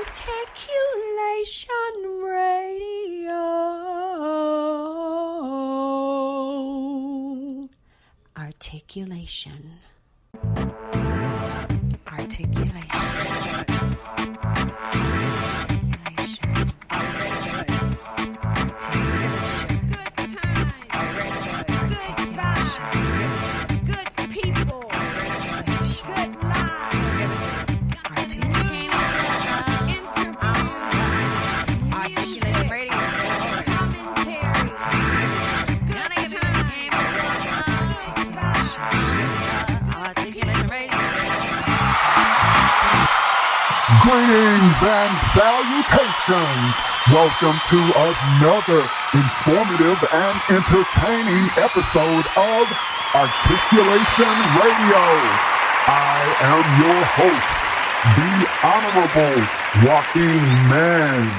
Articulation Radio. Articulation. Greetings and salutations. Welcome to another informative and entertaining episode of Articulation Radio. I am your host, the Honorable Joaquin Man.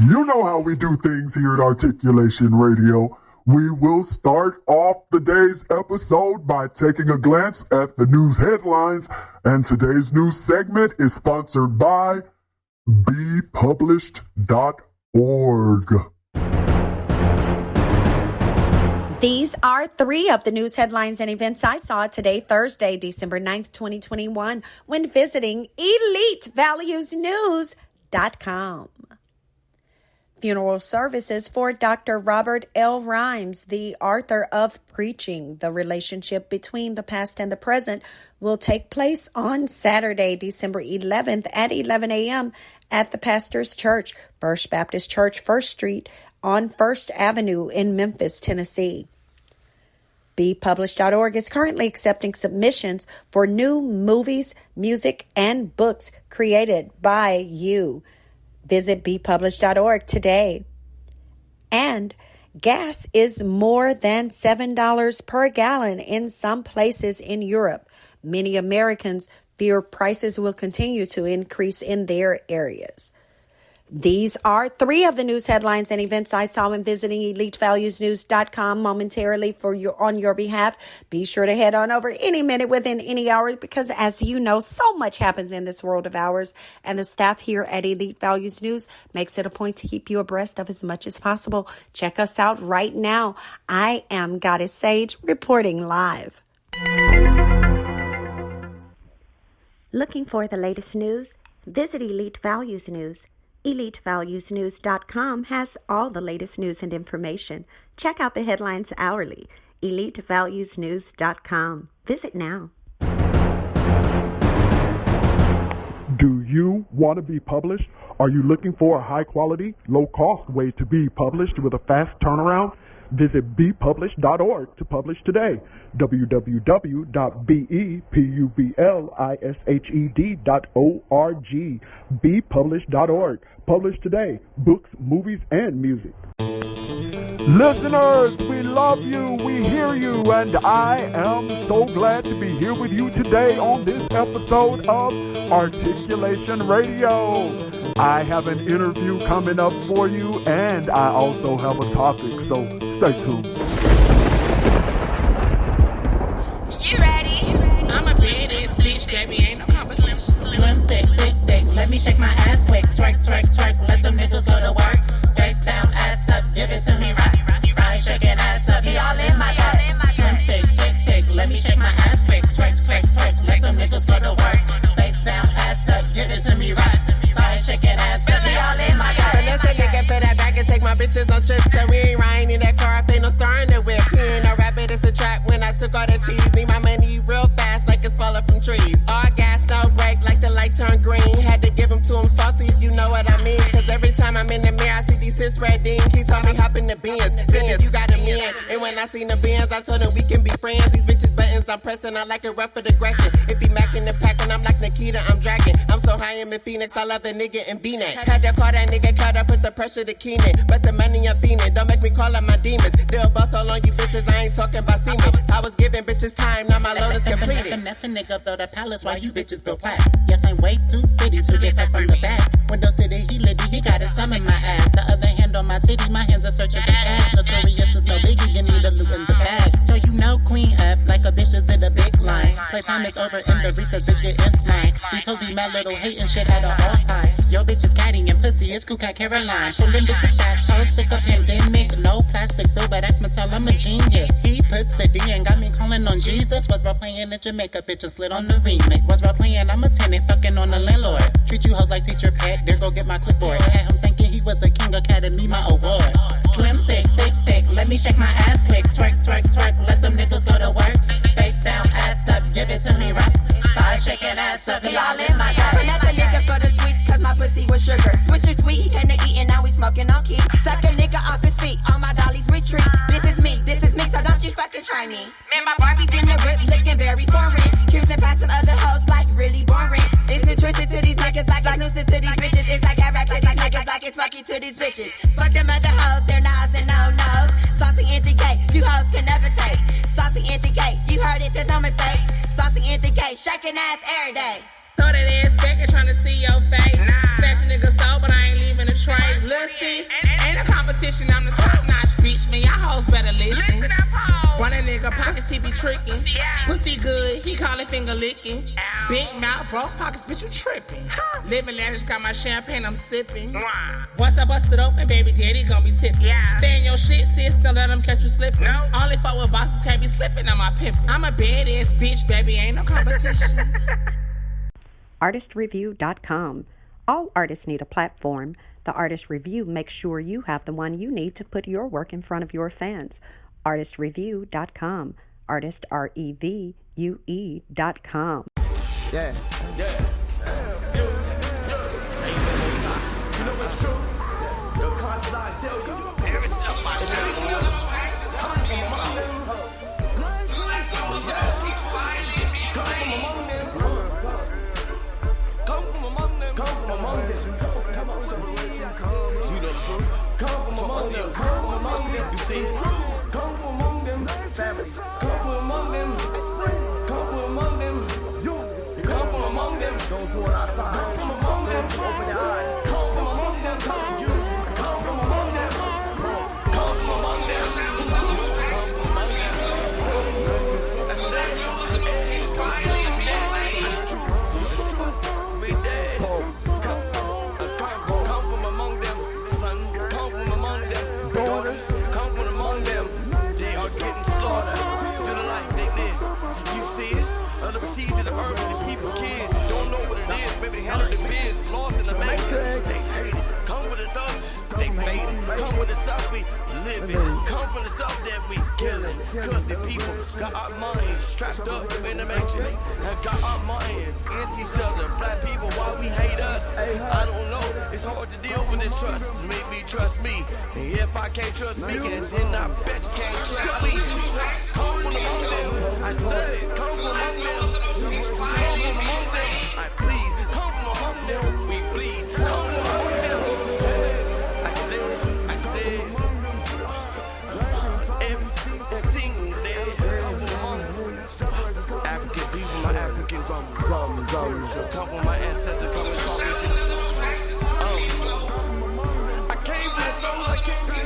You know how we do things here at Articulation Radio. We will start off the day's episode by taking a glance at the news headlines, and today's news segment is sponsored by bepublished.org. These are three of the news headlines and events I saw today, Thursday, December 9th, 2021, when visiting elitevaluesnews.com. Funeral services for Dr. Robert L. Rhymes, the author of Preaching, the Relationship Between the Past and the Present, will take place on Saturday, December 11th at 11 a.m. at the Pastor's Church, First Baptist Church, 1st Street on 1st Avenue in Memphis, Tennessee. bepublished.org is currently accepting submissions for new movies, music, and books created by you. Visit bepublished.org today. And gas is more than $7 per gallon in some places in Europe. Many Americans fear prices will continue to increase in their areas. These are three of the news headlines and events I saw when visiting elitevaluesnews.com momentarily on your behalf. Be sure to head on over any minute within any hour because, as you know, so much happens in this world of ours, and the staff here at Elite Values News makes it a point to keep you abreast of as much as possible. Check us out right now. I am Goddess Sage reporting live. Looking for the latest news? Visit Elite Values News. EliteValuesNews.com has all the latest news and information. Check out the headlines hourly. EliteValuesNews.com. Visit now. Do you want to be published? Are you looking for a high-quality, low-cost way to be published with a fast turnaround? Visit bepublished.org to publish today. www.bepublished.org. bepublished.org. Publish today. Books, movies, and music. Listeners, we love you, we hear you, and I am so glad to be here with you today on this episode of Articulation Radio. I have an interview coming up for you, and I also have a topic, so stay tuned. You ready? I'm a badass bitch, baby, ain't no competition. Slim, thick, let me shake my ass quick. Twerk, let them niggas go to work. Face down, ass up, give it to me right. Right, shaking ass up, he all in my bag. Slim, thick, let me shake my ass quick. Twerk, let them niggas go to work. Face down, ass up, give it to me right. Right, shaking ass up, he all in my bag. Let's take it, put that back and take my bitches on trips. And we ain't riding in that car, ain't no star in the whip. Ain't no rabbit, it's a trap when I took all the cheese. Need my money real fast like it's falling from trees. All gas, no brake, like the light turned green. Had to give them to him saucy, if you know what I mean. Cause every time I'm in the mirror, I see these sis red ink. He told me hop in the Benz, then you got him in. And when I seen the Benz, I told him we can be friends. These bitches buttons I'm pressing, I like it rough with aggression. If he macking the pack and I'm like Nikita, I'm dragging. I'm so high in Phoenix, I love a nigga in B-Net. Had to call that nigga cut, I put the pressure to Keenan. But the money I'm feeling, don't make me call up my demons. They'll bust all on you bitches, I ain't talking about semen. I was giving bitches time, now my load is completed. Finesse a nigga build a palace while you bitches build plat. Yes, I'm way too pretty to get that from the back. Window City, he litty, he got his thumb in my ass. The other hand on my titty, my hands are searching for cash. Notorious is no biggie, you need a loot in the bag. So you know queen up like a bitch just did a big line. Playtime is over in the recess, bitch get in line. These hoes be mad little hating shit at a all high. Yo bitch is catty and pussy is cool cat Caroline. Pulling bitches fast, hoes sick of pandemic. No plastic, silver, that's metal, I'm a genius. He puts the D and got me calling on Jesus. Was role playing in Jamaica, bitches slid on the remake. Was role playing, I'm a tenant, fucking on the landlord. Treat you hoes like teacher pet, there go get my clipboard. Had him thinking he was a king academy, my award. Slim, thick, let me shake my ass quick. Twerk, let them niggas go to work. Face down, ass up, give it to me right. Start shaking ass up, y'all in my gut. Another nigga for the sweets, cause my pussy was sugar. Swisher sweet, he came to eat and now we smoking on key. Suck a nigga off his feet, all my dollies retreat. This is me, so don't you fucking try me. Man, my Barbie's in the rip, looking very foreign. Cruising past some other hoes like really boring. It's nutritious to these niggas like nuisance to these bitches. It's like I rap to these niggas like it's fucky to these bitches. Fuck them other hoes, they're nods and no-nos. Saucy indicate, you hoes can never take. Saucy indicate, you heard it, there's no mistake. Saucy indicate, shaking ass every day. Throw that ass back and tryna see your face. Snatch a nigga soul, but I ain't leaving a trace. Lil' sis, ain't a competition, I'm the top notch bitch. Man, y'all hoes better listen. Run a nigga pockets, he be tricking. Pussy good, he call it finger licking. Big mouth, broke pockets, bitch, you tripping. Living lavish, got my champagne, I'm sipping. Once I bust it open, baby daddy gon' be tipping. Stay in your shit, sis, don't let them catch you slipping. Only fuck with bosses, can't be slipping on my pimpin'. I'm a badass bitch, baby, ain't no competition. ARTistreview.com. All artists need a platform. The Artist Review makes sure you have the one you need to put your work in front of your fans. ARTistreview.com. Artist, REVUE.com. Yeah. You know what's true? Your conscience, I tell you. Every step I tell you. Come from among them. You know the truth. Come from among them. You see it? Come from among them. Families. Come from among them. Come from among them. You come from among them. Those who are outside. Come from among them. Open their eyes. Come from among them. Come from you. Come from among them. Come from among them. Come from the stuff that we killing. Cause the people got our minds trapped up in the matrix. And got our mind against each other. Black people, why we hate us? I don't know. It's hard to deal with this trust. Make me trust me. And if I can't trust me, then I bet you can't trust me. Come from among them. I said, come from among them. Come from among them. I plead. Come from among them. We plead. Come from among them. I said. Every single day. African people, my African drum. Come from my ancestors, come and talk with you. I came from the soul, I came from the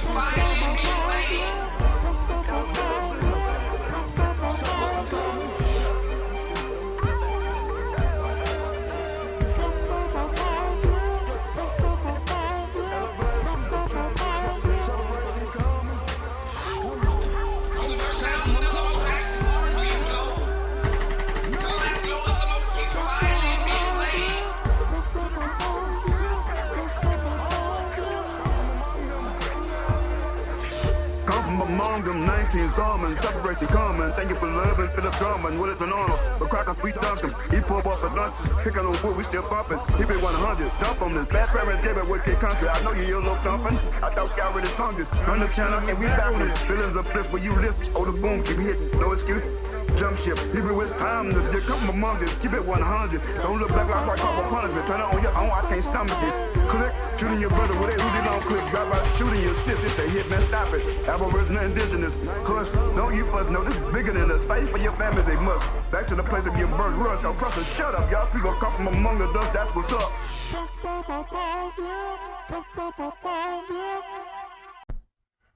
among them 19 Solomon, separate the common. Thank you for loving Philip Drummond. What is an honor? But crackers, we dunked him. He pulled off the lunches, picking on wood, we still bumping. He been 100, dump on this. Bad parents gave it wicked country. I know you little thumping. I thought y'all already sung this. On the channel, and we back on it. Feelings of bliss where you list. Oh, the boom, keep hitting. No excuse. Jump ship, people with time to come among this. Keep it 100. Don't look back like proper punishment. Turn it on your own, I can't stomach it. Click, shooting your brother with a Uzi long clip. Drive by shooting your sis. It's a hit, man, stop it. Aboriginal, indigenous. Cause don't you fuss, no, this is bigger than us. Fight for your families, they must. Back to the place of your birth rush. Oppressor, shut up. Y'all people come from among the dust, that's what's up.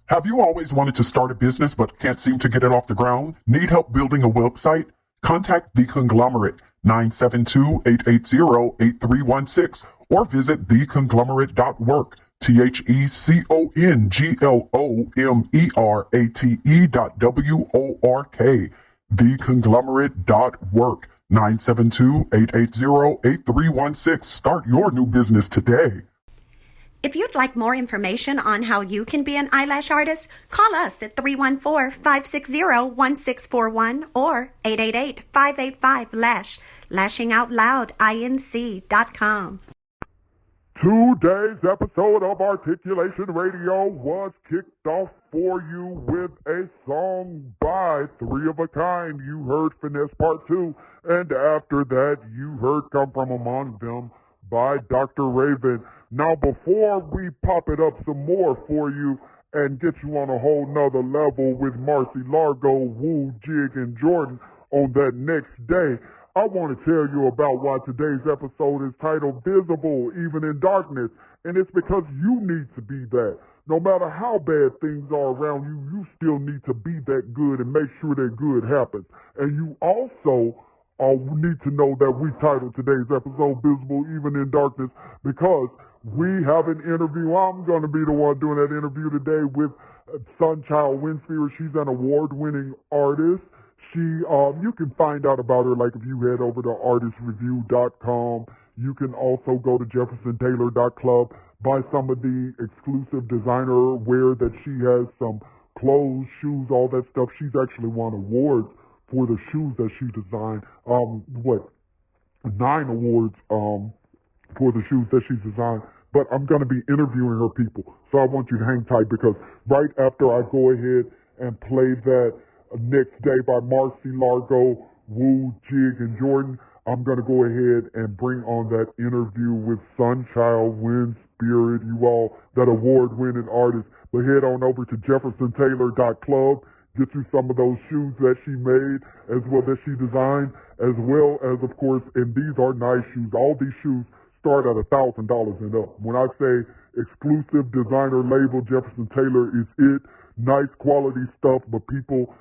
Have you always wanted to start a business but can't seem to get it off the ground? Need help building a website? Contact The Conglomerate 972-880-8316 or visit theconglomerate.work. TheConglomerate.work. Theconglomerate.work 972-880-8316. Start your new business today. If you'd like more information on how you can be an eyelash artist, call us at 314-560-1641 or 888-585-LASH. LashingOutLoudInc.com. Today's episode of Articulation Radio was kicked off for you with a song by Three of a Kind. You heard Finesse Part 2, and after that you heard Come From Among Them by Dr. Raven. Now, before we pop it up some more for you and get you on a whole nother level with Marcy Largo, Wu, Jig, and Jordan on that next day, I want to tell you about why today's episode is titled Visible Even in Darkness, and it's because you need to be that. No matter how bad things are around you, you still need to be that good and make sure that good happens. And you also need to know that we titled today's episode Visible Even in Darkness because we have an interview. I'm going to be the one doing that interview today with Sunchild Winspirit. She's an award-winning artist. You can find out about her, like if you head over to artistreview.com. You can also go to jeffersontaylor.club, buy some of the exclusive designer wear that she has, some clothes, shoes, all that stuff. She's actually won awards for the shoes that she designed. 9 awards for the shoes that she's designed. But I'm going to be interviewing her people, so I want you to hang tight because right after I go ahead and play that Next Day by Marcy Largo, Wu, Jig, and Jordan, I'm going to go ahead and bring on that interview with Sunchild Winspirit, you all, that award-winning artist. But head on over to jeffersontaylor.club, get you some of those shoes that she made, as well that she designed, as well as, of course, and these are nice shoes. All these shoes start at $1,000 and up. When I say exclusive designer label, Jefferson Taylor is it. Nice quality stuff, but people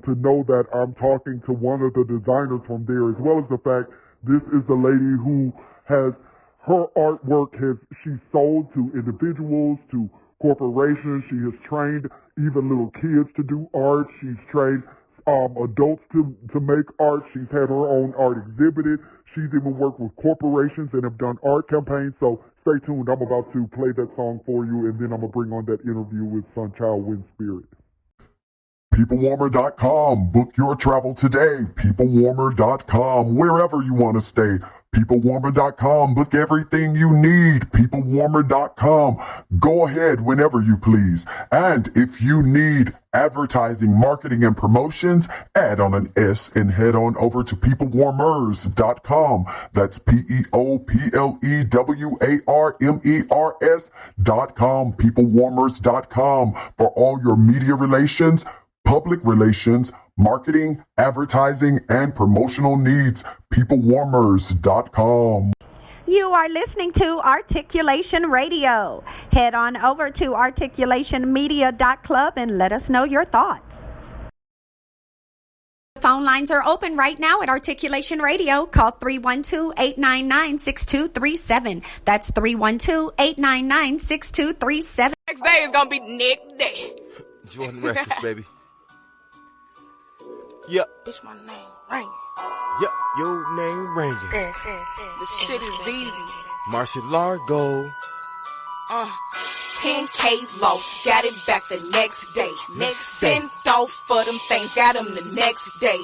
to know that I'm talking to one of the designers from there, as well as the fact this is the lady who has her artwork she's sold to individuals, to corporations. She has trained even little kids to do art. She's trained adults to make art. She's had her own art exhibited. She's even worked with corporations and have done art campaigns. So stay tuned. I'm about to play that song for you, and then I'm going to bring on that interview with Sunchild Winspirit. PeopleWarmer.com. Book your travel today. PeopleWarmer.com. Wherever you want to stay. PeopleWarmer.com. Book everything you need. PeopleWarmer.com. Go ahead whenever you please. And if you need advertising, marketing, and promotions, add on an S and head on over to PeopleWarmers.com. That's PeopleWarmers.com. PeopleWarmers.com for all your media relations, public relations, marketing, advertising, and promotional needs. PeopleWarmers.com. You are listening to Articulation Radio. Head on over to articulationmedia.club and let us know your thoughts. Phone lines are open right now at Articulation Radio. Call 312-899-6237. That's 312-899-6237. Next day is gonna be next day. Jordan Records, baby. Yep. It's my name, ring. Yep, your name ringing. This shit is easy. Marcy Largo. 10K lost, got it back the next day. Sent off for them things, got them the next day.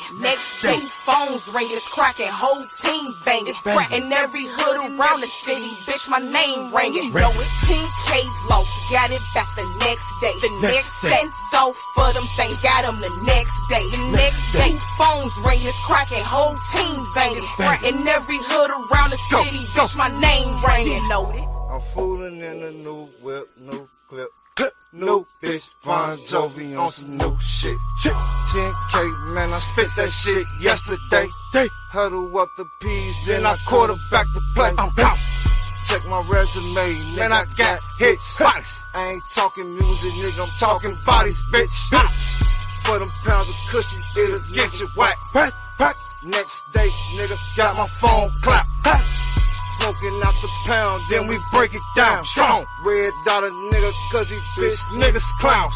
Two phones ringing, cracking, whole team banging. And every hood around the city, bitch, my name ringing. Know it, 10K lost, got it back the next day. Sent off for them things, got them the next day. Two phones ringing, cracking, whole team banging. And every hood around the city, bitch, my name ringing. Know it. I'm fooling in a new whip, new clip, new bitch, Bon Jovi on some new shit. 10K, man, I spit that shit yesterday. Huddle up the P's, then I quarterback the play. I'm out. Check my resume, man, I got hits. I ain't talking music, nigga, I'm talking bodies, bitch. For them pounds of cushion, it'll get you whack. Next day, nigga, got my phone clap. Smoking out the pound, then we break it down. Strong. Red dollar nigga, cause he bitch niggas clowns.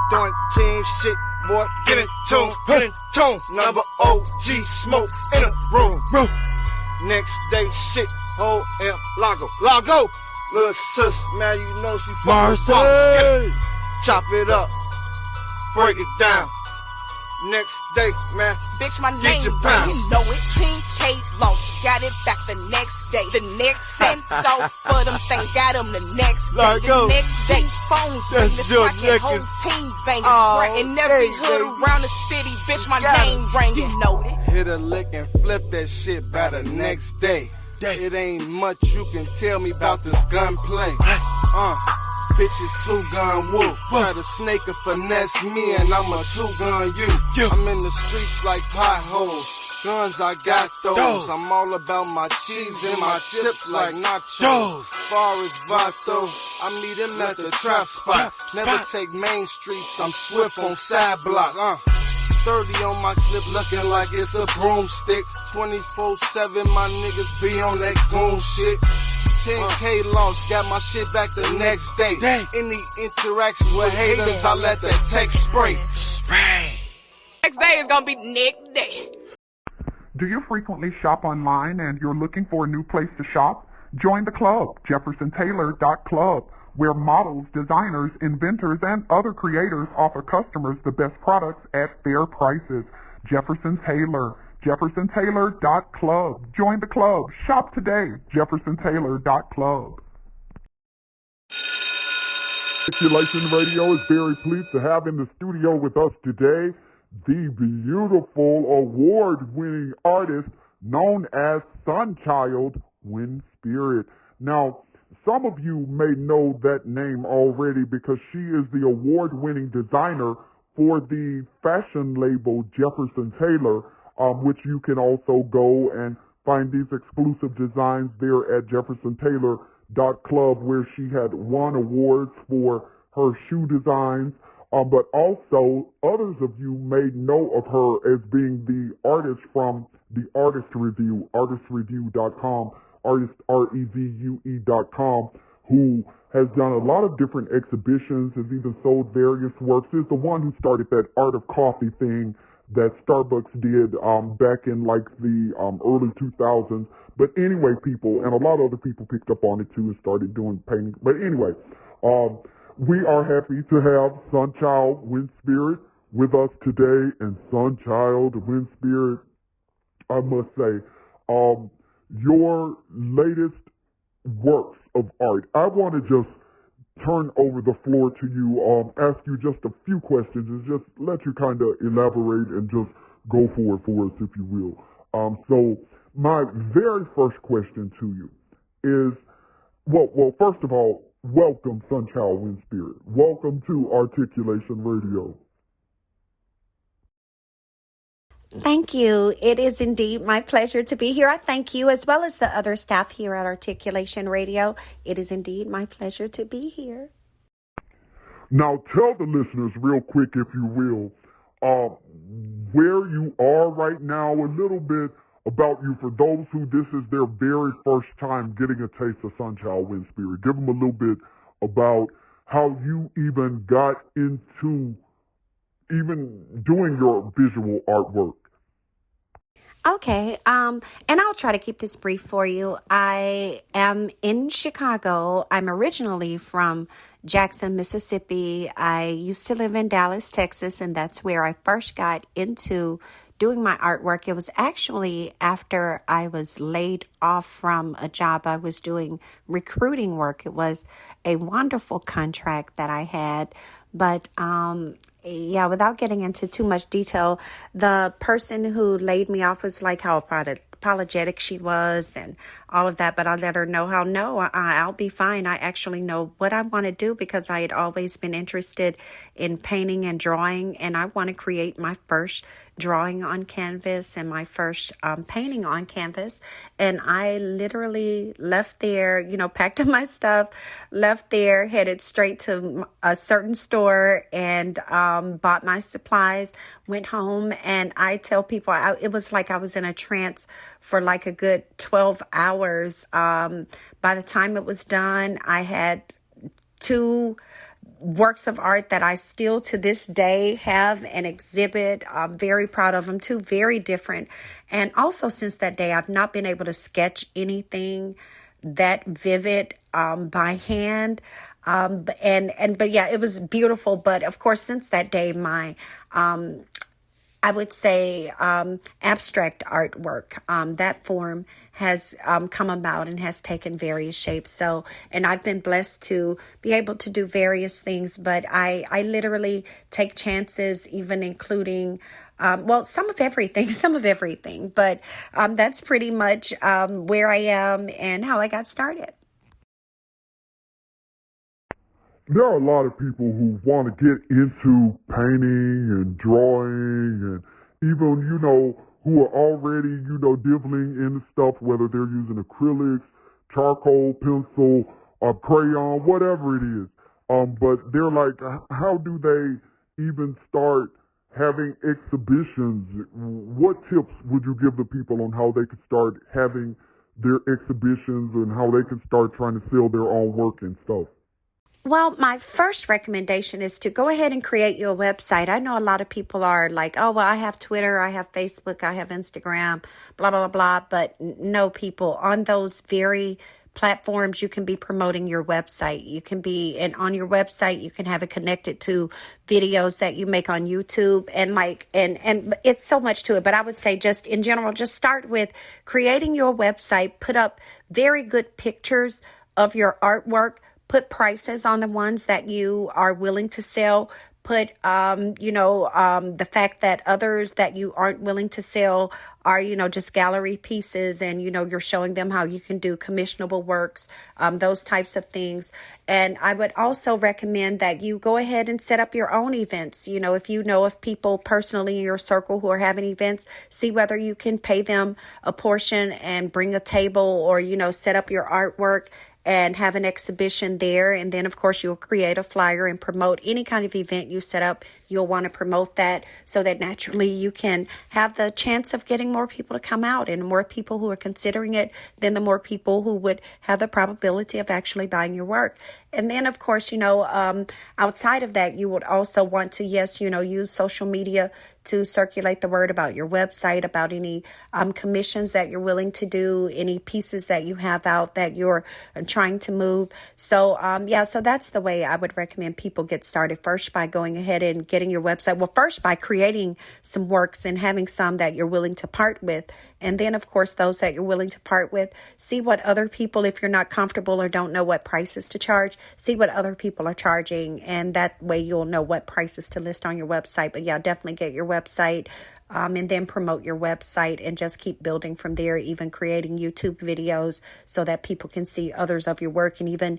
Doing team shit, boy, get in tune. Number OG smoke in the room. Next day, shit, whole M Lago. Little sis, man, you know she fucking chop it up, break it down. Next day, man, Bitch, my get name, your bro, pounds. you know it. King K Long, got it back the next day. The next cent so for them things, got them the next day. Let The go. next day, phones ring, the your fucking whole niggas. team banging. Oh, Right in every hey, hood baby. around the city, bitch, my got name ringing. You know it. Hit a lick and flip that shit by the next day. It ain't much you can tell me about this gunplay. Bitches two-gun woo. Try to snake or finesse me and I'm a two-gun you. I'm in the streets like potholes. Guns, I got those. I'm all about my cheese and my chips like nachos. Far as Vato, I meet him at the trap spot. Never take main streets, I'm swift on side block. 30 on my clip looking like it's a broomstick. 24/7, my niggas be on that goon shit. 10K lost, got my shit back the next day. Any interaction with haters, I let that text spray. Next day is gonna be next day. Do you frequently shop online and you're looking for a new place to shop? Join the club, JeffersonTaylor.club, where models, designers, inventors, and other creators offer customers the best products at fair prices. Jefferson Taylor, JeffersonTaylor.club. Join the club. Shop today, JeffersonTaylor.club. Articulation Radio is very pleased to have in the studio with us today the beautiful award-winning artist known as Sunchild Wind Spirit. Now, some of you may know that name already because she is the award-winning designer for the fashion label Jefferson Taylor, which you can also go and find these exclusive designs there at JeffersonTaylor.club, where she had won awards for her shoe designs. But also, others of you may know of her as being the artist from the Artist Review, artistreview.com, artist, REVUE.com, who has done a lot of different exhibitions, has even sold various works, is the one who started that Art of Coffee thing that Starbucks did back in like the early 2000s. But anyway, people, and a lot of other people picked up on it too and started doing painting. But anyway, we are happy to have Sunchild Wind Spirit with us today. And Sunchild Wind Spirit, I must say, your latest works of art, I want to just turn over the floor to you, ask you just a few questions and just let you kind of elaborate and just go for it for us, if you will. So my very first question to you is, well, first of all, welcome, Sunchild Wind Spirit. Welcome to Articulation Radio. Thank you. It is indeed my pleasure to be here. I thank you as well as the other staff here at Articulation Radio. It is indeed my pleasure to be here. Now tell the listeners real quick, if you will, where you are right now, a little bit about you for those who this is their very first time getting a taste of Sunchild Wind Spirit. Give them a little bit about how you even got into even doing your visual artwork. Okay, and I'll try to keep this brief for you. I am in Chicago. I'm originally from Jackson, Mississippi. I used to live in Dallas, Texas, and that's where I first got into doing my artwork. It was actually after I was laid off from a job. I was doing recruiting work. It was a wonderful contract that I had, but yeah, without getting into too much detail, the person who laid me off was like how apologetic she was and all of that. But I let her know how, no, I'll be fine. I actually know what I want to do because I had always been interested in painting and drawing, and I want to create my first drawing on canvas and my first painting on canvas. And I literally left there, packed up my stuff, left there, headed straight to a certain store and bought my supplies, went home. And I tell people it was like I was in a trance for like a good 12 hours. By the time it was done, I had 2 works of art that I still to this day have and exhibit. I'm very proud of them. 2 very different. And also since that day, I've not been able to sketch anything that vivid by hand. But yeah, it was beautiful. But of course, since that day, my I would say abstract artwork, that form has come about and has taken various shapes. So, and I've been blessed to be able to do various things, but I literally take chances, even including, some of everything, but that's pretty much where I am and how I got started. There are a lot of people who want to get into painting and drawing and even, who are already, dibbling in the stuff, whether they're using acrylics, charcoal, pencil, or crayon, whatever it is. But they're like, how do they even start having exhibitions? What tips would you give the people on how they could start having their exhibitions and how they could start trying to sell their own work and stuff? Well, my first recommendation is to go ahead and create your website. I know a lot of people are like, oh, well, I have Twitter, I have Facebook, I have Instagram, blah, blah, blah. But no, people, on those very platforms, you can be promoting your website. You can be, and on your website, you can have it connected to videos that you make on YouTube and and it's so much to it. But I would say just in general, just start with creating your website, put up very good pictures of your artwork. Put prices on the ones that you are willing to sell. Put, the fact that others that you aren't willing to sell are, just gallery pieces and, you're showing them how you can do commissionable works, those types of things. And I would also recommend that you go ahead and set up your own events. If you know of people personally in your circle who are having events, see whether you can pay them a portion and bring a table or, set up your artwork and have an exhibition there. And then, of course, you'll create a flyer and promote any kind of event you set up. You'll want to promote that so that naturally you can have the chance of getting more people to come out, and more people who are considering it, then the more people who would have the probability of actually buying your work. And then, of course, outside of that, you would also want to, use social media to circulate the word about your website, about any commissions that you're willing to do, any pieces that you have out that you're trying to move. So, so that's the way I would recommend people get started. First, by going ahead and getting your website. Well, first, by creating some works and having some that you're willing to part with. And then, of course, those that you're willing to part with, see what other people, if you're not comfortable or don't know what prices to charge, see what other people are charging. And that way you'll know what prices to list on your website. But yeah, definitely get your website and then promote your website and just keep building from there, even creating YouTube videos so that people can see others of your work, and even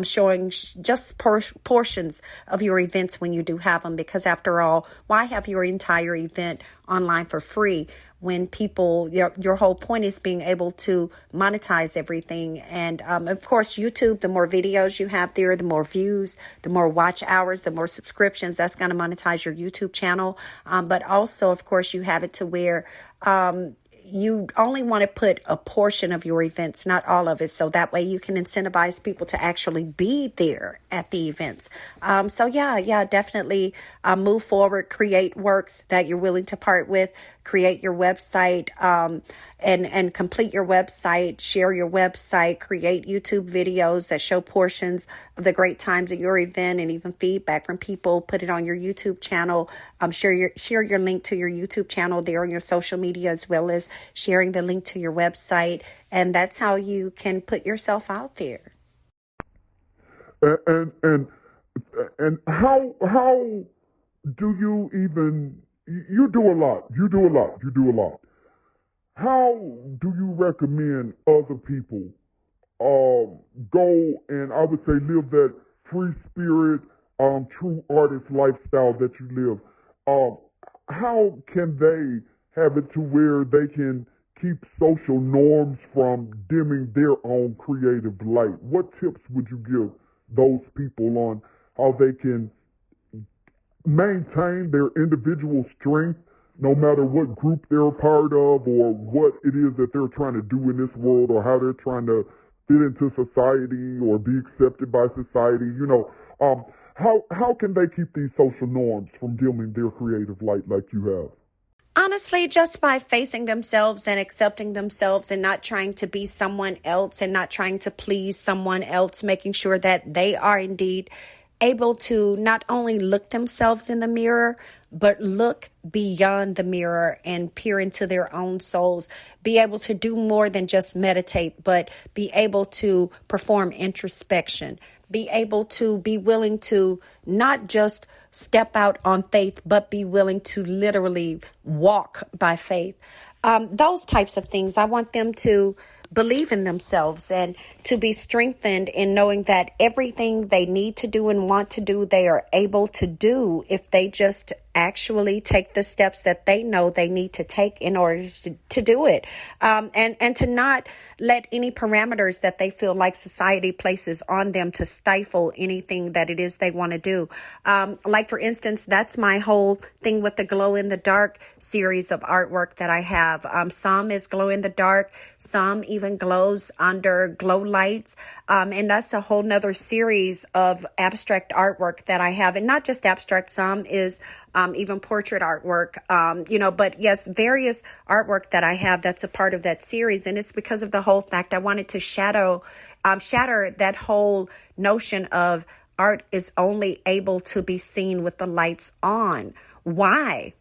showing just portions of your events when you do have them. Because after all, why have your entire event online for free when people, your whole point is being able to monetize everything? And of course, YouTube, the more videos you have there, the more views, the more watch hours, the more subscriptions, that's going to monetize your YouTube channel. But also, of course, you have it to where you only want to put a portion of your events, not all of it. So that way you can incentivize people to actually be there at the events. Definitely move forward, create works that you're willing to part with, create your website, and complete your website, share your website, create YouTube videos that show portions of the great times at your event and even feedback from people. Put it on your YouTube channel. Share your link to your YouTube channel there on your social media, as well as sharing the link to your website. And that's how you can put yourself out there. And how do you even, you do a lot. How do you recommend other people go and, I would say, live that free spirit, true artist lifestyle that you live? how can they have it to where they can keep social norms from dimming their own creative light? What tips would you give those people on how they can maintain their individual strength no matter what group they're a part of or what it is that they're trying to do in this world or how they're trying to fit into society or be accepted by society? How can they keep these social norms from dimming their creative light like you have? Honestly, just by facing themselves and accepting themselves and not trying to be someone else and not trying to please someone else, making sure that they are indeed able to not only look themselves in the mirror, but look beyond the mirror and peer into their own souls, be able to do more than just meditate, but be able to perform introspection, be able to be willing to not just step out on faith, but be willing to literally walk by faith. Those types of things, I want them to believe in themselves and to be strengthened in knowing that everything they need to do and want to do, they are able to do if they just actually take the steps that they know they need to take in order to do it. And to not let any parameters that they feel like society places on them to stifle anything that it is they want to do. Like, for instance, that's my whole thing with the glow in the dark series of artwork that I have. Some is glow in the dark. Some even glows under glow lights. And that's a whole nother series of abstract artwork that I have. And not just abstract, some is even portrait artwork, but yes, various artwork that I have that's a part of that series. And it's because of the whole fact I wanted to shatter that whole notion of art is only able to be seen with the lights on. Why?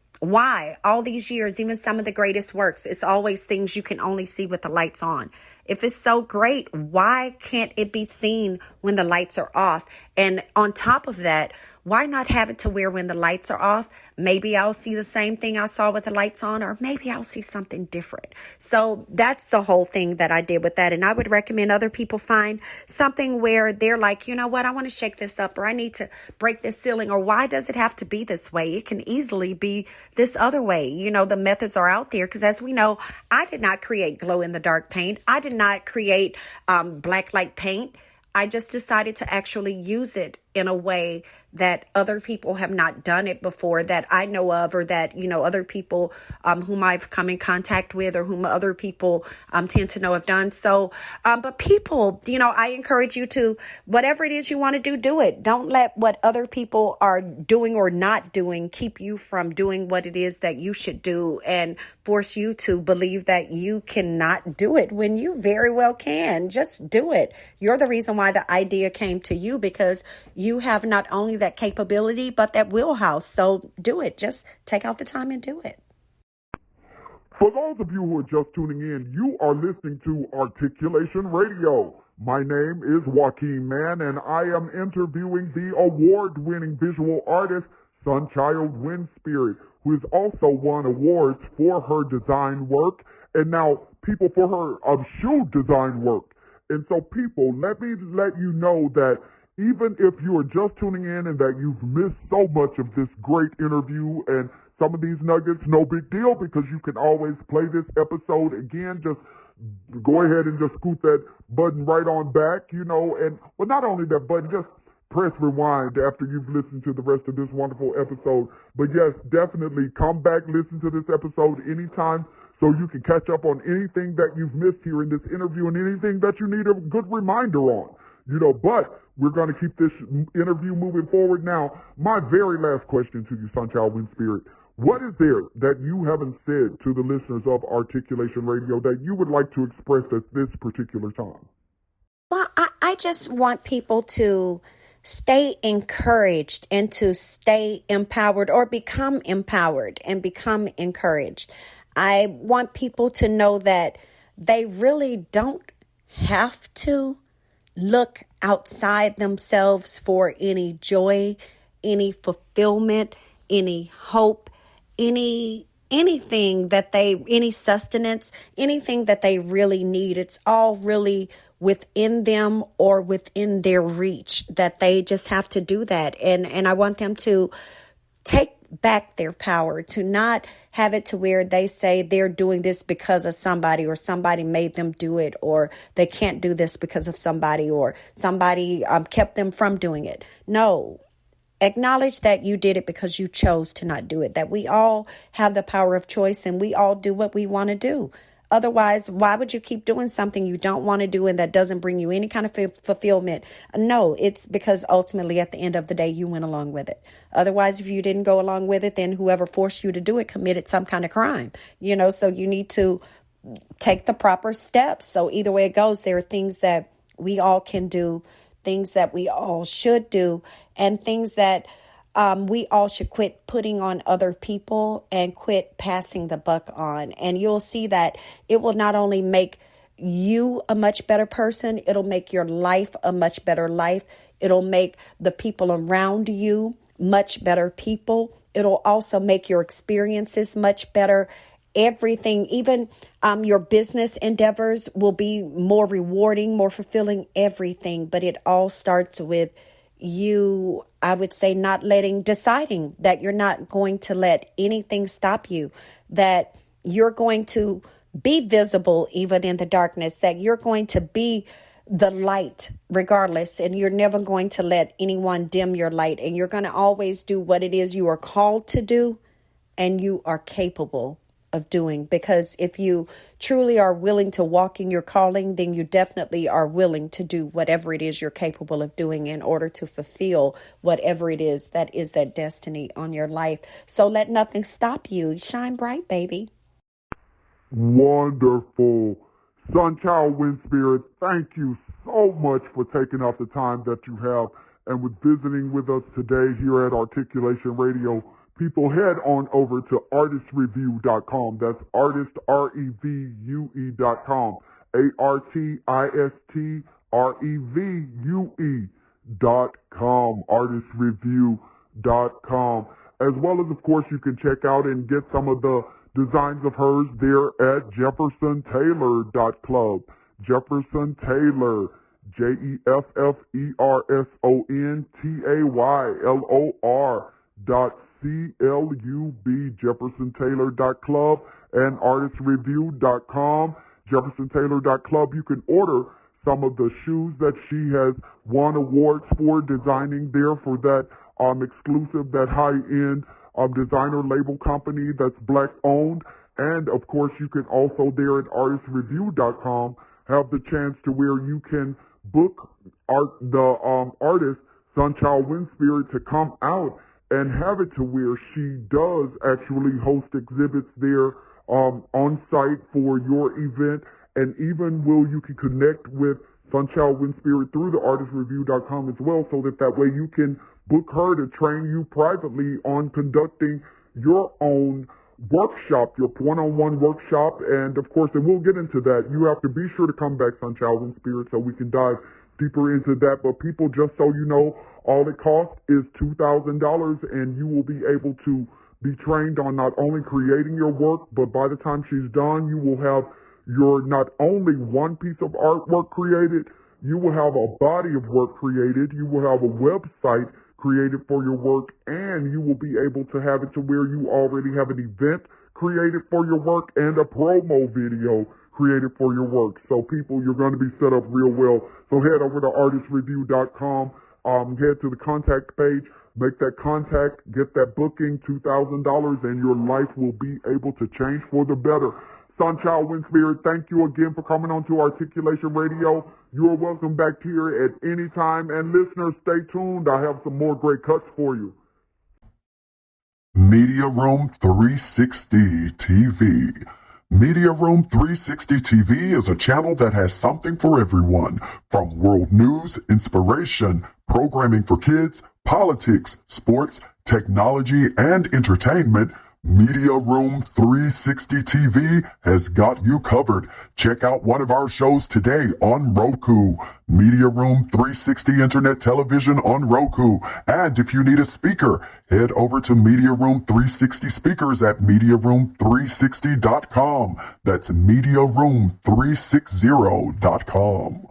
All these years, even some of the greatest works, it's always things you can only see with the lights on. If it's so great, why can't it be seen when the lights are off? And on top of that, why not have it to where when the lights are off, maybe I'll see the same thing I saw with the lights on, or maybe I'll see something different. So that's the whole thing that I did with that. And I would recommend other people find something where they're like, you know what, I want to shake this up, or I need to break this ceiling, or why does it have to be this way? It can easily be this other way. The methods are out there because, as we know, I did not create glow in the dark paint. I did not create black light paint. I just decided to actually use it in a way that other people have not done it before that I know of, or that, other people whom I've come in contact with, or whom other people tend to know have done. So, but people, I encourage you to, whatever it is you want to do it. Don't let what other people are doing or not doing keep you from doing what it is that you should do and force you to believe that you cannot do it when you very well can. Just do it. You're the reason why the idea came to you, because you have not only that capability, but that wheelhouse. So do it. Just take out the time and do it. For those of you who are just tuning in, you are listening to Articulation Radio. My name is Joaquin Mann, and I am interviewing the award-winning visual artist, Sunchild Winspirit, who has also won awards for her design work, and now people for her shoe design work. And so people, let me let you know that even if you are just tuning in and that you've missed so much of this great interview and some of these nuggets, no big deal, because you can always play this episode again. Just go ahead and just scoot that button right on back, and, well, not only that button, just press rewind after you've listened to the rest of this wonderful episode. But yes, definitely come back, listen to this episode anytime so you can catch up on anything that you've missed here in this interview and anything that you need a good reminder on. But we're going to keep this interview moving forward now. My very last question to you, Sunchild Winspirit. What is there that you haven't said to the listeners of Articulation Radio that you would like to express at this particular time? Well, I just want people to stay encouraged and to stay empowered, or become empowered and become encouraged. I want people to know that they really don't have to look outside themselves for any joy, any fulfillment, any hope, any sustenance, anything that they really need. It's all really within them or within their reach, that they just have to do that. And I want them to take back their power, to not have it to where they say they're doing this because of somebody, or somebody made them do it, or they can't do this because of somebody, or somebody kept them from doing it. No. Acknowledge that you did it because you chose to not do it, that we all have the power of choice and we all do what we want to do. Otherwise, why would you keep doing something you don't want to do and that doesn't bring you any kind of fulfillment? No, it's because ultimately at the end of the day, you went along with it. Otherwise, if you didn't go along with it, then whoever forced you to do it committed some kind of crime, so you need to take the proper steps. So either way it goes, there are things that we all can do, things that we all should do, and things that we all should quit putting on other people and quit passing the buck on. And you'll see that it will not only make you a much better person, it'll make your life a much better life. It'll make the people around you much better people. It'll also make your experiences much better. Everything, even your business endeavors will be more rewarding, more fulfilling, everything. But it all starts with you, I would say, deciding that you're not going to let anything stop you, that you're going to be visible even in the darkness, that you're going to be the light regardless, and you're never going to let anyone dim your light, and you're going to always do what it is you are called to do and you are capable of doing. Because if you truly are willing to walk in your calling, then you definitely are willing to do whatever it is you're capable of doing in order to fulfill whatever it is that destiny on your life. So let nothing stop you. Shine bright, baby. Wonderful. Sunchild Wind Spirit, thank you so much for taking out the time that you have and with visiting with us today here at Articulation Radio. People, head on over to artistreview.com. That's artist, REVUE.com. ARTistrevue.com. Artistreview.com. As well as, of course, you can check out and get some of the designs of hers there at JeffersonTaylor.club. Jefferson Taylor, JeffersonTaylor.club, JeffersonTaylor.club, and artistreview.com. JeffersonTaylor.club. You can order some of the shoes that she has won awards for designing there for that exclusive, that high-end designer label company that's black owned. And of course, you can also there at artistreview.com have the chance to where you can book the artist Sunchild Wind Spirit to come out and have it to where she does actually host exhibits there on site for your event. And even you can connect with Sunchild Wind Spirit through the artistreview.com as well, so that way you can book her to train you privately on conducting your own workshop, your one-on-one workshop. And of course, and we'll get into that. You have to be sure to come back, Sunchild Wind Spirit, so we can dive deeper into that. But people, just so you know, all it costs is $2,000, and you will be able to be trained on not only creating your work, but by the time she's done, you will have your not only one piece of artwork created, you will have a body of work created, you will have a website created for your work, and you will be able to have it to where you already have an event created for your work and a promo video created for your work. So people, you're going to be set up real well. So head over to artistreview.com, head to the contact page, make that contact, get that booking, $2,000, and your life will be able to change for the better. Sunchild Wind Spirit, thank you again for coming on to Articulation Radio. You are welcome back here at any time. And listeners, stay tuned. I have some more great cuts for you. Media Room 360 TV. Media Room 360 TV is a channel that has something for everyone, from world news, inspiration, programming for kids, politics, sports, technology, and entertainment. Media Room 360 TV has got you covered. Check out one of our shows today on Roku. Media Room 360 Internet Television on Roku. And if you need a speaker, head over to Media Room 360 Speakers at MediaRoom360.com. That's MediaRoom360.com.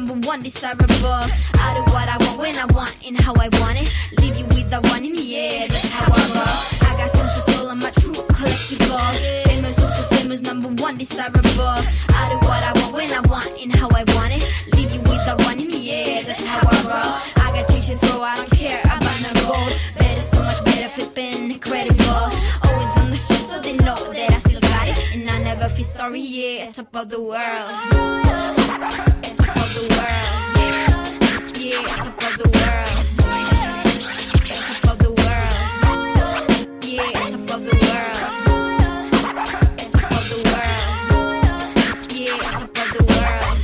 number one desirable. I do what I want when I want and how I want it. Leave you with the one in the air, that's how I roll. I got tons for soul, I'm a true collectible. Famous, also famous, number one desirable. I do what I want when I want and how I want it. Leave you with the one in the air, that's how I roll. I got change to throw, I don't care about no gold. Better, so much better, flipping incredible. Always on the show so they know that I still got it. And I never feel sorry, yeah, top of the world. Top of the world. Yeah, top of the world. Top of the world. Yeah, top of the world. Top of the world. Yeah, top of the world.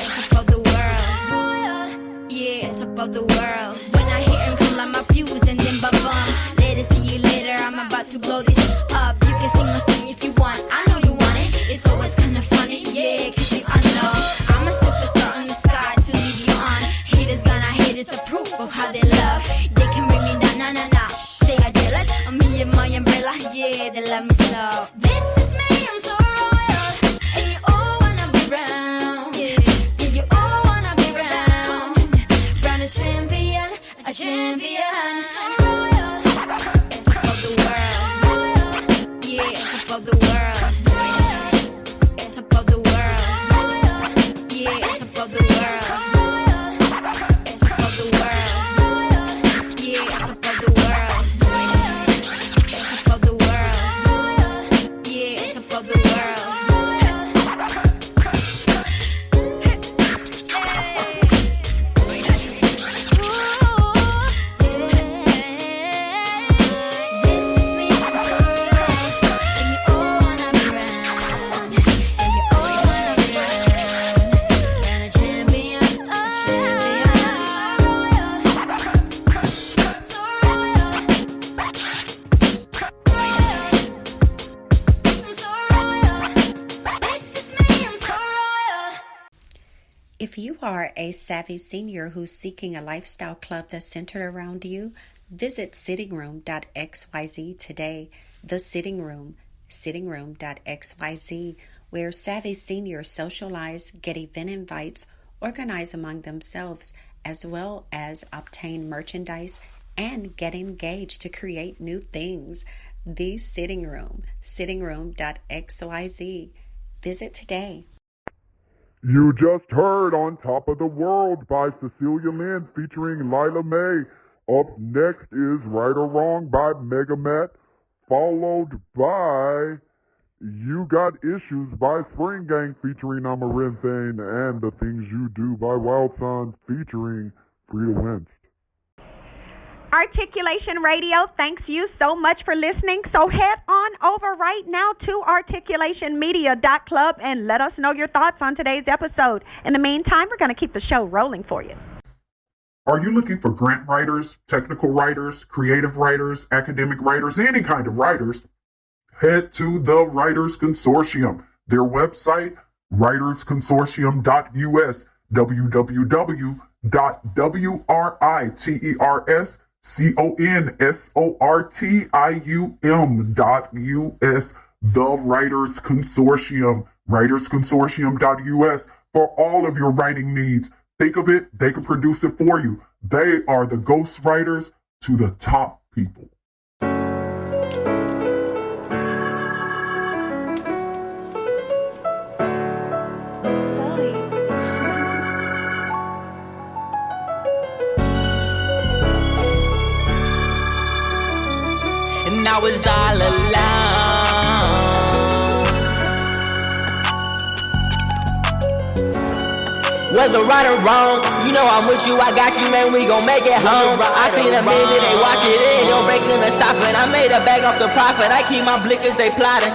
Top of the world. Yeah, top of the world. When I hear him come like my fuse and then ba-bum. Later, see you later, I'm about to blow this up. You can sing or sing if you want, I know you want it. It's always kinda funny, yeah, cause you I know I'm a superstar on the sky to lead you on. Haters gonna hate, it's a proof of how they love. They can bring me down, nah, nah, nah. They are jealous of me and my umbrella, yeah, they love me so. This is me, I'm so royal, and you all wanna be round. Yeah, you all wanna be round. Round a champion, a champion. I'm royal, and top of the world. Yeah, top of the world. Top of the world. Yeah, top of the world. Top of the world. Yeah, top of the world. Top of the world. Yeah, top of the world. If you are a savvy senior who's seeking a lifestyle club that's centered around you, visit sittingroom.xyz today. The Sitting Room, sittingroom.xyz, where savvy seniors socialize, get event invites, organize among themselves, as well as obtain merchandise and get engaged to create new things. The Sitting Room, sittingroom.xyz. Visit today. You just heard On Top of the World by Cecilia Lynn featuring Lila May. Up next is Right or Wrong by Megamet, followed by You Got Issues by Spring Gang featuring Amaranthine, and The Things You Do by Wild Sons featuring Frida Winst. Articulation Radio, thanks you so much for listening. So head on over right now to articulationmedia.club and let us know your thoughts on today's episode. In the meantime, we're going to keep the show rolling for you. Are you looking for grant writers, technical writers, creative writers, academic writers, any kind of writers? Head to the Writers Consortium. Their website, writersconsortium.us, www.writersconsortium.us, the Writers Consortium, writersconsortium.us, for all of your writing needs. Think of it, they can produce it for you. They are the ghost writers to the top people. And I was all alone. Whether right or wrong, you know I'm with you, I got you, man, we gon' make it home. I seen a minute, they watch it, they don't break in the stopping. I made a bag off the profit, I keep my blickers, they plotting.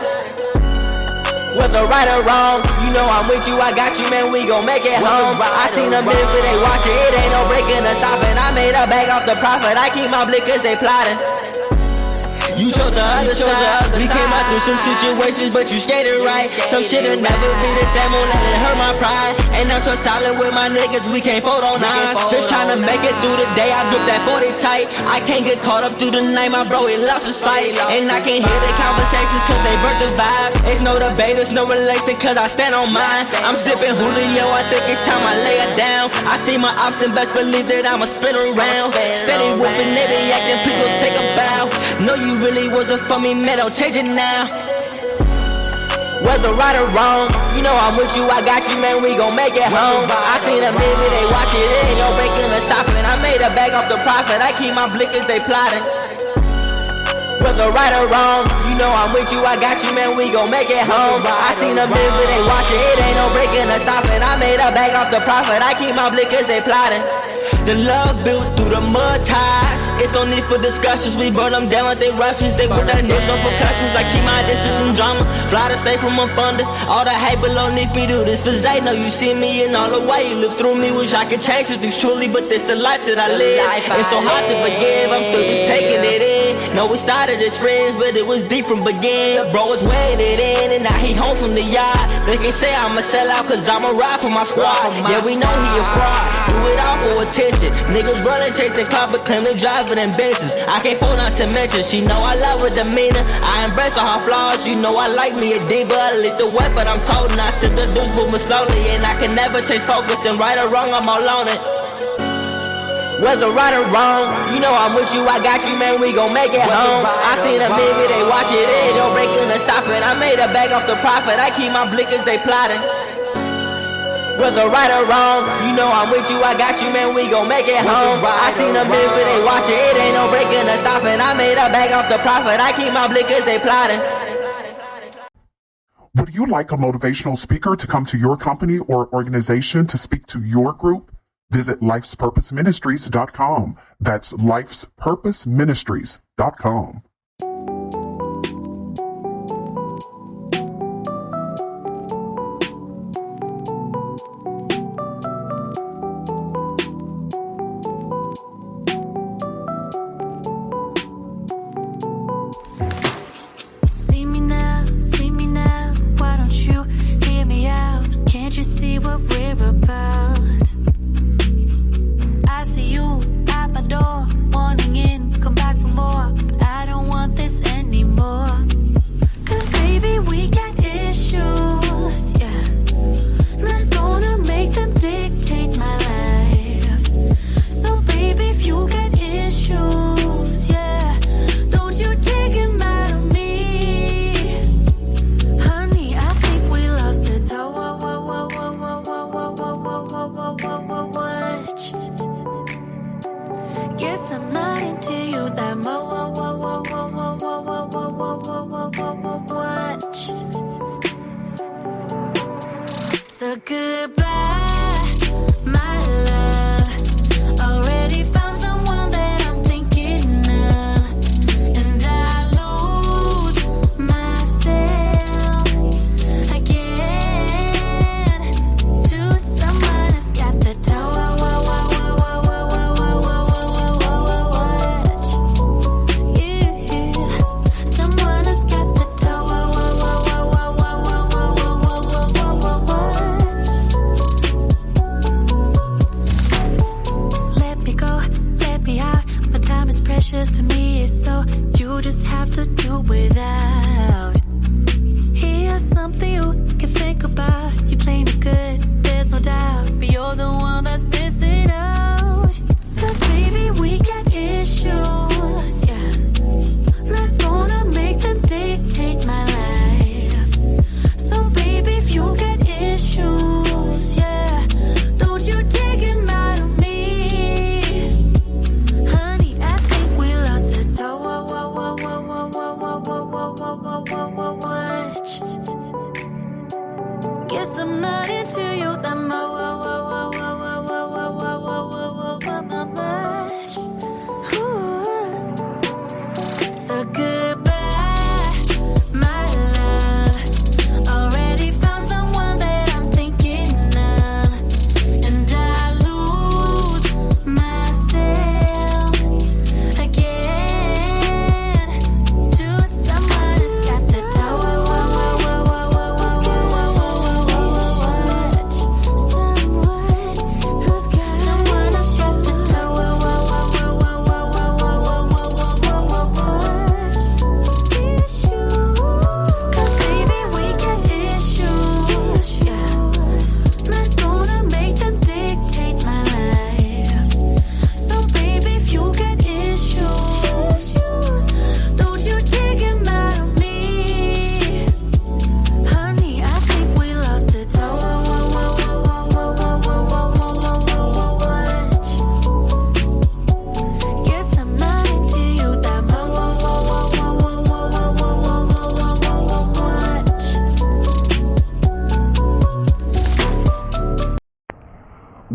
Whether right or wrong, you know I'm with you, I got you, man, we gon' make it home. I seen a minute, they watch it ain't no breaking or stopping. I made a bag off the profit, I keep my blickers, they plotting. You chose the other side. We came out through some situations, but you skated right. Some shit'll never be the same, won't let it hurt my pride. And I'm so solid with my niggas, we can't fold on nines. Just tryna make it through the day, I grip that 40 tight. I can't get caught up through the night, my bro, he lost his fight. And I can't hear the conversations cause they burnt the vibe. It's no debate, it's no relation cause I stand on mine. I'm sipping Julio, I think it's time I lay it down. I see my ops and best believe that I'ma spin around. Steady whipping, they be acting, please go take a bow. Know you really wasn't for me, man, don't change it now. Whether right or wrong, you know I'm with you, I got you, man, we gon' make it home. I seen a movie, they watch it, it ain't no breaking or stopping. I made a bag off the profit, I keep my blickers, they plotting. Whether right or wrong, you know I'm with you, I got you, man, we gon' make it home. I seen a movie, they watch it, it ain't no breaking or stopping. I made a bag off the profit, I keep my blickers, they plotting. The love built through the mud ties. It's no need for discussions. We burn them down like they Russians. They with that noise, no percussions. I keep my distance from drama. Fly to stay from up under. All the hate beneath me do this for Zay. Know you see me in all the way. You look through me. Wish I could change some things truly, but this the life that I live. It's so hard to forgive. I'm still just taking it in. Know we started as friends, but it was deep from begin. Bro was weighing it in, and now he home from the yard. They can say I'm a sellout, cause I'm a ride for my squad. Yeah, we know he a fraud. Do it all for attention. Niggas running, chasing clout, but claim they driving in Benzes. I can't phone not to mention, she know I love her demeanor. I embrace all her flaws, you know I like me a diva. I lit the wet, but I'm told and I sip the deuce moving slowly. And I can never change focus, and right or wrong, I'm all on it. Whether right or wrong, you know I'm with you, I got you, man, we gon' make it home. I seen a movie, they watch it, it ain't no breaking or stopping. I made a bag off the profit, I keep my blickers, they plotting. Whether right or wrong, you know I'm with you, I got you, man, we gon' make it home. I seen a movie, they watch it, it ain't no breaking or stopping. I made a bag off the profit, I keep my blickers, they plotting. Would you like a motivational speaker to come to your company or organization to speak to your group? Visit lifespurposeministries.com. That's lifespurposeministries.com. See me now, why don't you hear me out? Can't you see what we're about? I see you at my door, wanting in, come back for more. I don't want this anymore. Cause baby, we got issues, yeah. Not gonna make them dictate my life. So baby, if you got issues, yeah, don't you take them out of me. Honey, I think we lost the toe. Watch. Guess I'm not into you that much. So goodbye, my love. Already found someone that I'm thinking of, and I lose myself again to someone that's got the toe. Someone has got the toe. Let me go, let me out. My time is precious to me, so you just have to do without. Here's something you can think about. You play me good, there's no doubt, but you're the one that's missing out. Cause baby, we got issues, yeah. Not gonna make them dictate my life. So baby, if you got issues, yeah, don't you take them out of me. Honey, I think we lost the toe. Watch. Guess I'm not into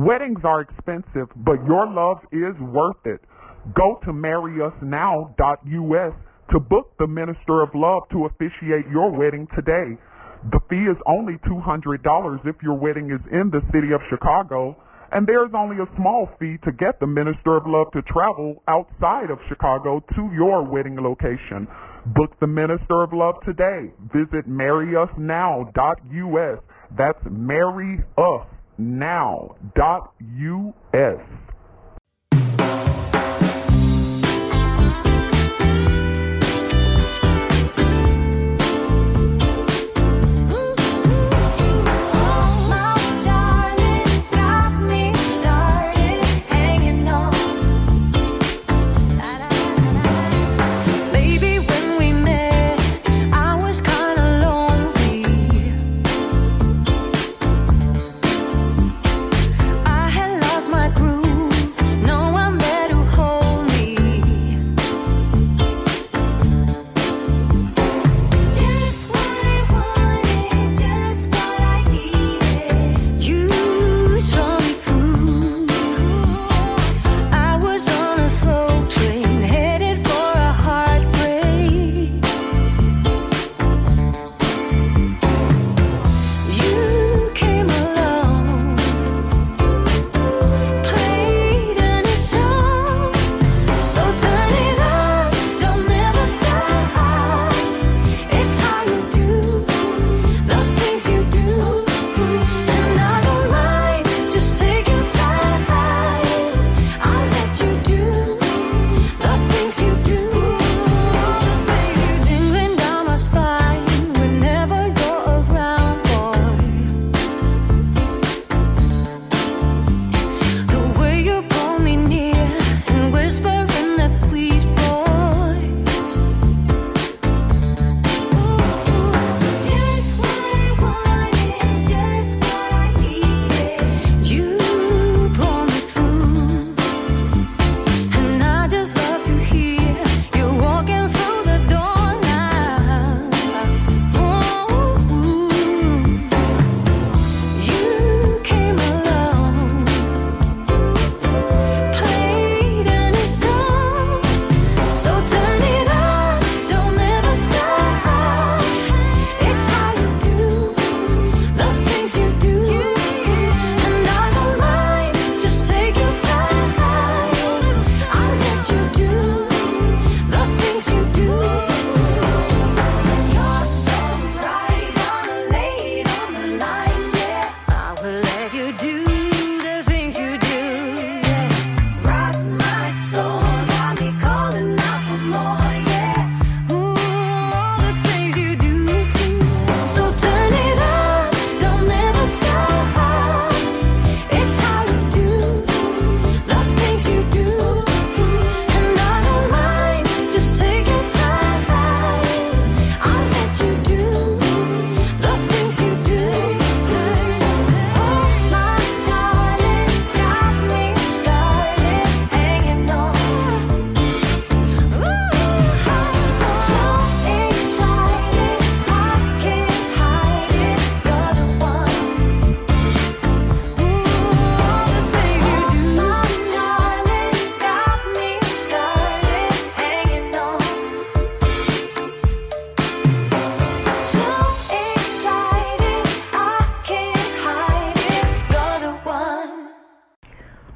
Weddings are expensive, but your love is worth it. Go to marryusnow.us to book the Minister of Love to officiate your wedding today. The fee is only $200 if your wedding is in the city of Chicago, and there's only a small fee to get the Minister of Love to travel outside of Chicago to your wedding location. Book the Minister of Love today. Visit marryusnow.us. That's marryusnow.us.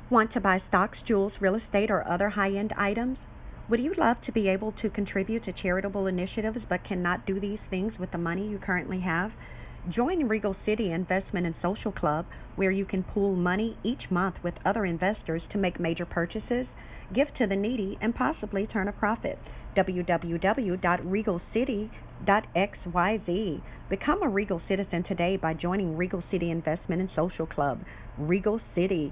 Want to buy stocks, jewels, real estate, or other high-end items? Would you love to be able to contribute to charitable initiatives but cannot do these things with the money you currently have? Join Regal City Investment and Social Club, where you can pool money each month with other investors to make major purchases, give to the needy, and possibly turn a profit. www.regalcity.xyz. Become a Regal citizen today by joining Regal City Investment and Social Club. regalcity.xyz.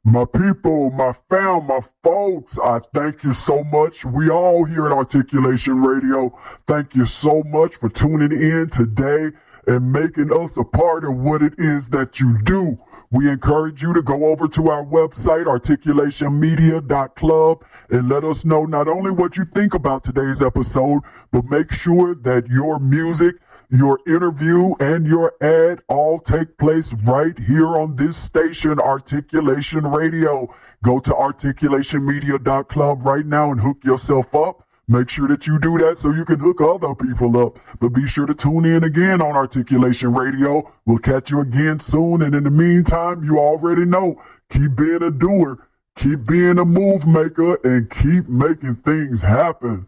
My people, my fam, my folks, I thank you so much. We all here at Articulation Radio, thank you so much for tuning in today and making us a part of what it is that you do. We encourage you to go over to our website, articulationmedia.club, and let us know not only what you think about today's episode, but make sure that your music Your interview and your ad all take place right here on this station, Articulation Radio. Go to articulationmedia.club right now and hook yourself up. Make sure that you do that so you can hook other people up. But be sure to tune in again on Articulation Radio. We'll catch you again soon. And in the meantime, you already know, keep being a doer, keep being a move maker, and keep making things happen.